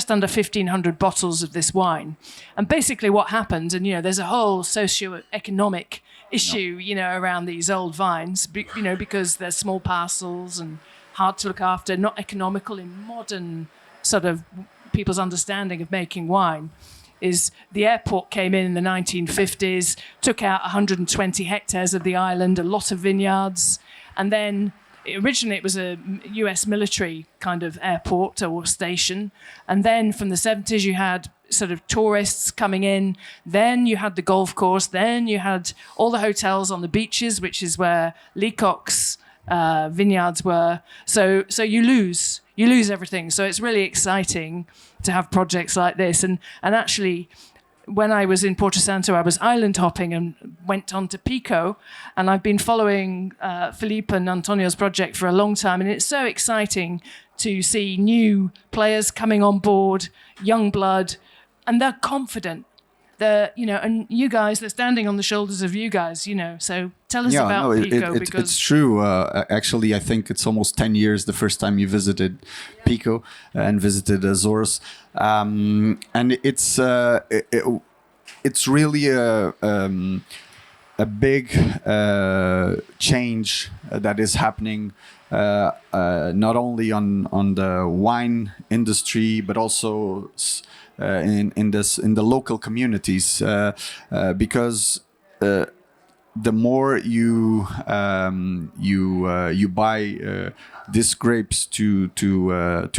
under 1,500 bottles of this wine. And basically what happens, and there's a whole socio-economic issue, around these old vines, because they're small parcels and hard to look after, not economical in modern sort of people's understanding of making wine. Is the airport came in the 1950s, took out 120 hectares of the island, a lot of vineyards, and then originally it was a US military kind of airport or station, and then from the 70s you had sort of tourists coming in, then you had the golf course, then you had all the hotels on the beaches, which is where Leacock's vineyards were. So you lose everything. So it's really exciting to have projects like this. And actually, when I was in Porto Santo, I was island hopping and went on to Pico. And I've been following Felipe and Antonio's project for a long time. And it's so exciting to see new players coming on board, young blood, and they're confident. And you guys, they're standing on the shoulders of you guys, so tell us about Pico. Because it's true. Actually, I think it's almost 10 years the first time you visited Pico and visited Azores. And it's really a big change that is happening not only on the wine industry, but also in the local communities, because the more you buy these grapes to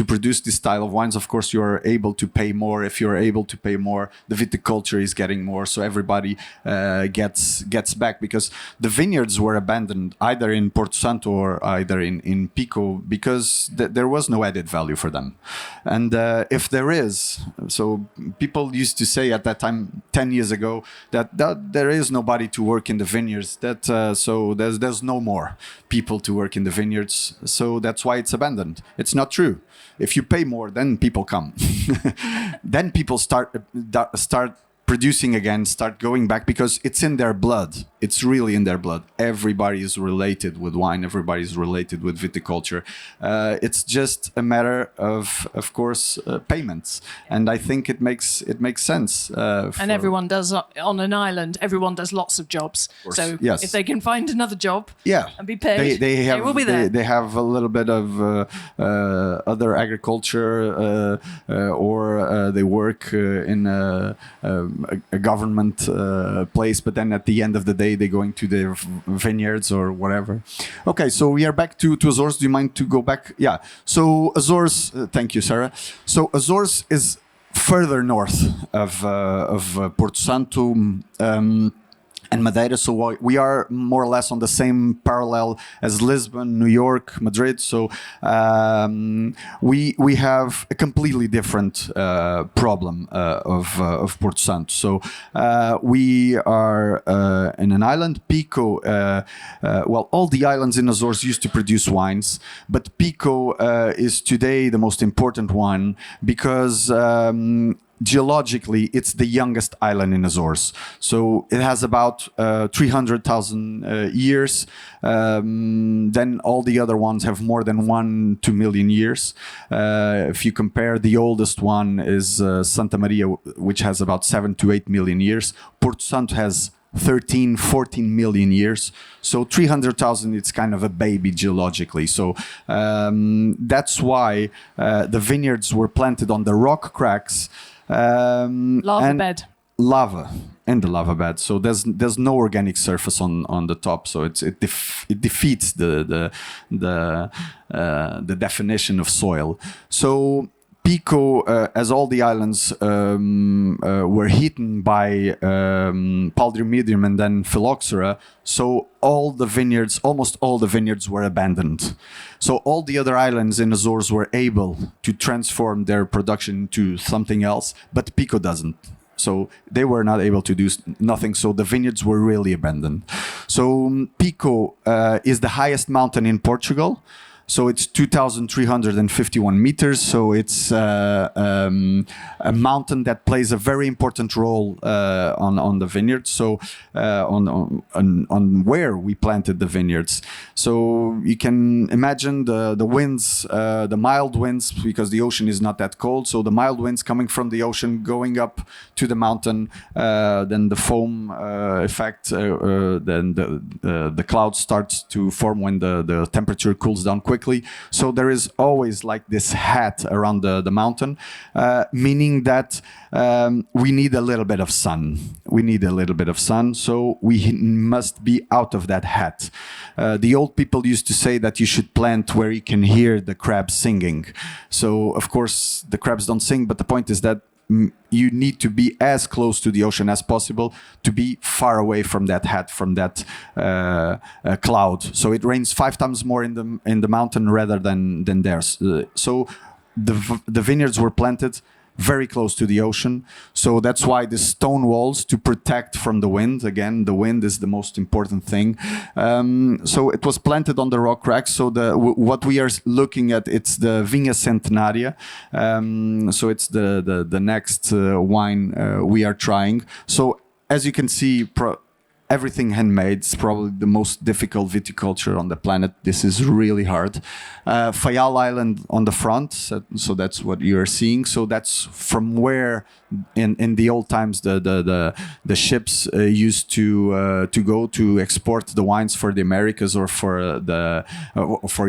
produce this style of wines, of course you are able to pay more. If you're able to pay more, the viticulture is getting more, so everybody gets back, because the vineyards were abandoned either in Porto Santo or either in Pico, because there was no added value for them. And if there is, so people used to say at that time 10 years ago that there is nobody to work in the vineyards, so there's no more people to work in the vineyards, so that's why it's abandoned. It's not true. If you pay more, then people come. Then people start producing again, start going back, because it's in their blood. It's really in their blood. Everybody is related with wine. Everybody is related with viticulture. It's just a matter of course, payments. And I think it makes sense. And everyone does on an island. Everyone does lots of jobs. So yes. If they can find another job, and be paid, they will be there. They have a little bit of other agriculture, or they work in a government place, but then at the end of the day they go into their vineyards or whatever. Okay, so we are back to Azores. Do you mind to go back? Yeah. So Azores, thank you, Sarah. So Azores is further north of Porto Santo and Madeira, so we are more or less on the same parallel as Lisbon, New York, Madrid. So we have a completely different problem of Porto Santo. So we are in an island. Pico, all the islands in Azores used to produce wines, but Pico is today the most important one because geologically, it's the youngest island in Azores. So it has about 300,000 years. Then all the other ones have more than 1-2 million years. If you compare, the oldest one is Santa Maria, which has about 7 to 8 million years. Porto Santo has 13-14 million years. So 300,000, it's kind of a baby geologically. So that's why the vineyards were planted on the rock cracks. Lava bed. Lava and the lava bed. So there's no organic surface on the top. So it defeats the definition of soil. So Pico, as all the islands were hidden by Paldrimidium and then Phylloxera, so almost all the vineyards were abandoned. So all the other islands in Azores were able to transform their production to something else, but Pico doesn't. So they were not able to do nothing. So the vineyards were really abandoned. So Pico is the highest mountain in Portugal. So it's 2,351 meters. So it's a mountain that plays a very important role on the vineyard. So on where we planted the vineyards. So you can imagine the winds, the mild winds, because the ocean is not that cold. So the mild winds coming from the ocean going up to the mountain, then the foam effect, then the clouds start to form when the temperature cools down quickly. So there is always like this hat around the mountain, meaning that we need a little bit of sun. We need a little bit of sun, so we must be out of that hat. The old people used to say that you should plant where you can hear the crabs singing. So of course the crabs don't sing, but the point is that you need to be as close to the ocean as possible to be far away from that hat, from that cloud. So it rains 5 times more in the mountain rather than theirs. So the vineyards were planted very close to the ocean. So that's why the stone walls to protect from the wind. Again, the wind is the most important thing. So it was planted on the rock cracks. So what we are looking at, it's the Vinha Centenaria. So it's the next wine we are trying. So as you can see, everything handmade. It's probably the most difficult viticulture on the planet. This is really hard. Fayal Island on the front, so that's what you are seeing. So that's from where in the old times the ships used to go to export the wines for the Americas or for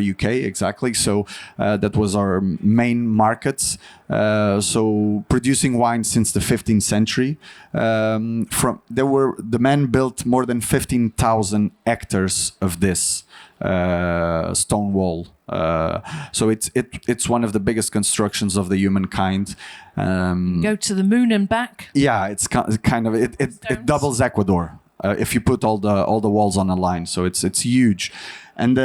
UK exactly. So that was our main markets. So producing wine since the 15th century. The men built more than 15,000 hectares of this stone wall. So it's one of the biggest constructions of the humankind. Go to the moon and back. Yeah, it's kind of it doubles Ecuador if you put all the walls on a line. So it's huge, and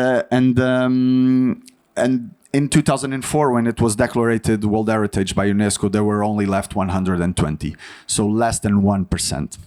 in 2004, when it was declared World Heritage by UNESCO, there were only left 120, so less than 1%.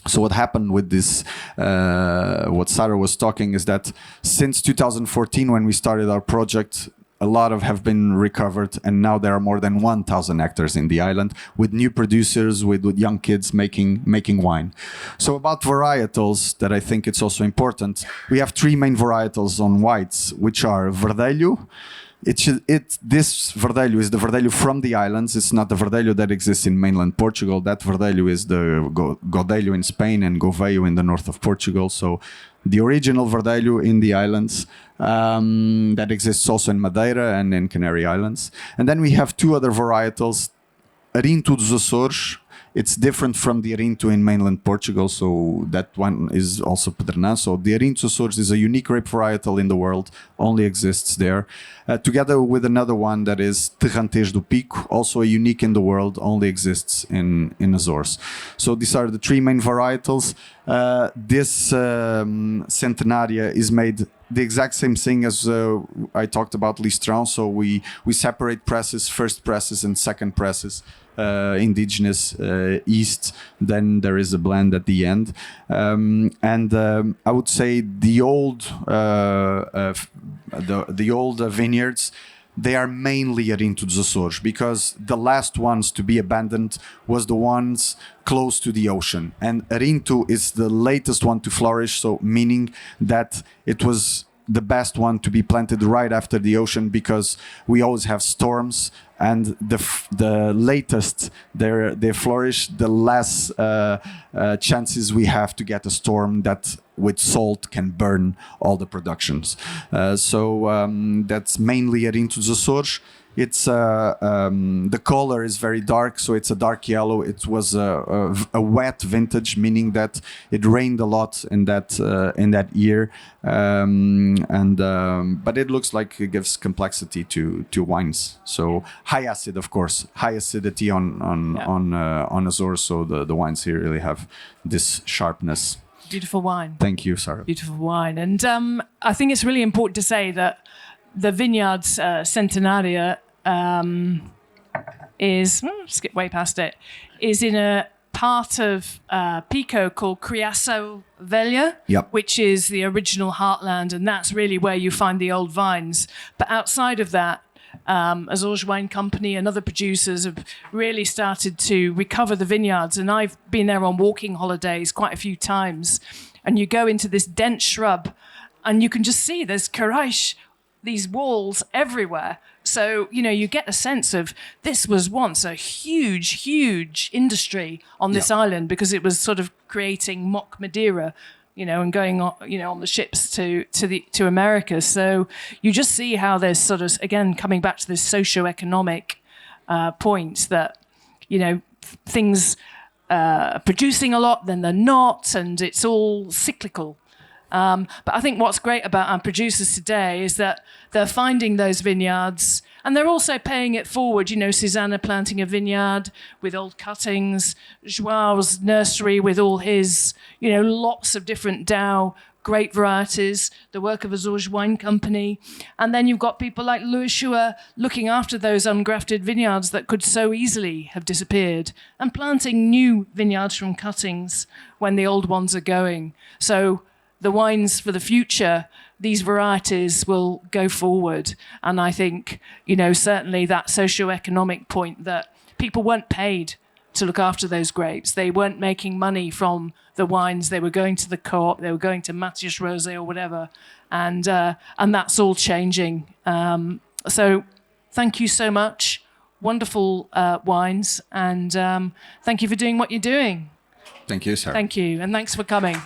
So what happened with this, what Sarah was talking, is that since 2014, when we started our project, a lot have been recovered, and now there are more than 1,000 hectares in the island with new producers, with young kids making wine. So about varietals, that I think it's also important, we have 3 main varietals on whites, which are Verdelho. This Verdelho is the Verdelho from the islands. It's not the Verdelho that exists in mainland Portugal. That Verdelho is the Godelho in Spain and Gouveio in the north of Portugal. So the original Verdelho in the islands that exists also in Madeira and in Canary Islands. And then we have 2 other varietals, Arinto dos Açores. It's different from the Arinto in mainland Portugal, so that one is also Pedernã. So the Arinto Açores is a unique grape varietal in the world, only exists there. Together with another one that is Terrantes do Pico, also a unique in the world, only exists in Azores. So these are the 3 main varietals. This Centenaria is made the exact same thing as I talked about Listran. So we separate presses, first presses and second presses. Indigenous East, then there is a blend at the end, and I would say the old vineyards, they are mainly Arinto dos Açores, because the last ones to be abandoned was the ones close to the ocean, and Arinto is the latest one to flourish, so meaning that it was the best one to be planted right after the ocean, because we always have storms, and the latest they flourish, the less chances we have to get a storm that with salt can burn all the productions. So that's mainly Arinto dos Açores. It's the color is very dark, so it's a dark yellow. It was a wet vintage, meaning that it rained a lot in that year, but it looks like it gives complexity to wines. So high acid, of course, high acidity on Azores. So the wines here really have this sharpness. Beautiful wine. Thank you, Sarah. Beautiful wine, and I think it's really important to say that the vineyard's Centenaria is skip way past it. Is in a part of Pico called Criasso Velha, Yep. which is the original heartland, and that's really where you find the old vines. But outside of that, Azores Wine Company and other producers have really started to recover the vineyards. And I've been there on walking holidays quite a few times. And you go into this dense shrub and you can just see there's Karaish, these walls everywhere. So, you get a sense of this was once a huge, huge industry on this island because it was sort of creating mock Madeira, and going on, on the ships to America. So you just see how there's sort of, again, coming back to this socio-economic point that, things are producing a lot, then they're not, and it's all cyclical. But I think what's great about our producers today is that they're finding those vineyards and they're also paying it forward. Susanna planting a vineyard with old cuttings, Joao's nursery with all his, lots of different Dow great varieties, the work of Azores Wine Company. And then you've got people like Louis who are looking after those ungrafted vineyards that could so easily have disappeared and planting new vineyards from cuttings when the old ones are going. So the wines for the future, these varieties will go forward. And I think, certainly that socio-economic point that people weren't paid to look after those grapes. They weren't making money from the wines. They were going to the co-op, they were going to Mathias Rosé or whatever. And that's all changing. So thank you so much. Wonderful wines. And thank you for doing what you're doing. Thank you, Sarah. Thank you. And thanks for coming.